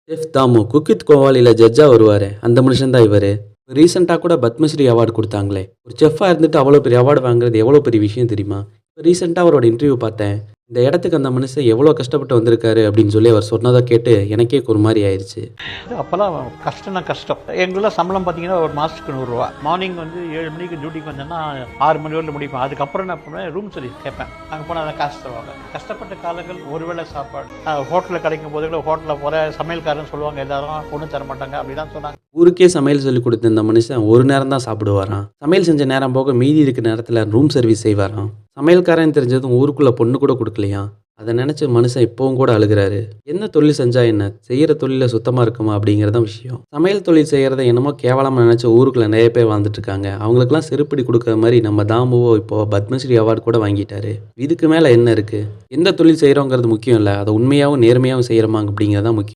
Chef Damu cook with கோமாளில ஜட்ஜா வருவாரே, அந்த மனுஷன் தான் இவரு. ரீசென்ட்டா கூட பத்மஸ்ரீ அவார்ட் குடுத்தாங்களே. ஒரு செஃப்பா இருந்துட்டு அவ்வளோ பெரிய அவார்ட் வாங்குறது எவ்வளோ பெரிய விஷயம் தெரியுமா? ரீசென்ட்டா அவரோட இன்டர்வியூ பார்த்தேன். இந்த இடத்துக்கு அந்த மனுஷன் எவ்வளோ கஷ்டப்பட்டு வந்திருக்காரு அப்படின்னு சொல்லி அவர் சொன்னத கேட்டு எனக்கே ஒரு மாரி ஆயிருச்சு. அப்போல்லாம் கஷ்டம்னா கஷ்டம். எங்களுக்குலாம் சம்பளம் பார்த்தீங்கன்னா ஒரு மாதத்துக்கு ரூ. 100. மார்னிங் வந்து 7 மணிக்கு டியூட்டிக்கு வந்தேன்னா 6 மணி வரையில் முடிப்பேன். அதுக்கப்புறம் என்ன பண்ணுவேன், ரூம் சர்வீஸ் கேட்பேன். அங்கே போனால் அதை காசு தருவாங்க. கஷ்டப்பட்ட காலங்கள் ஒருவேளை சாப்பாடு ஹோட்டலில் கிடைக்கும் போது கூட ஹோட்டலில் போகிற சமையல்காரன்னு சொல்லுவாங்க, எல்லாரும் ஒன்றும் தர மாட்டாங்க அப்படி தான் சொன்னாங்க. ஊருக்கே சமையல் சொல்லிக் குடுத்த இந்த மனுஷன் ஒரு நேரம் தான் சாப்பிடுவாராம். சமையல் செஞ்ச நேரம் போக மீதி இருக்கிற நேரத்துல ரூம் சர்வீஸ் செய்வாராம். சமையல்காரன்னு தெரிஞ்சதும் ஊருக்குள்ள பொண்ணு கூட குடுக்கலையாம். அத நெனச்சு மனுஷன் இப்பவும் கூட அழுகுறாரு. என்ன தொழில் செஞ்சா என்ன? செய்யற தொழில்ல சுத்தமா இருக்குமா? அப்படிங்கிறது தான் விஷயம். சமையல் தொழில் செய்யறத என்னமோ கேவலமா நெனச்சு ஊருக்குள்ள நெறைய பேர் வாழ்ந்துட்டு இருக்காங்க. அவங்களுக்கெல்லாம் செருப்படி குடுக்குற மாரி நம்ம தாமுவோ இப்போ பத்மஸ்ரீ அவார்ட் கூட வாங்கிட்டாரு. இதுக்கு மேல என்ன இருக்கு? எந்த தொழில் செய்றோங்கிறது முக்கியம் இல்ல. அத உண்மையாவும் நேர்மையாவும் செய்றோமா அப்படிங்கிறது தான் முக்கியம்.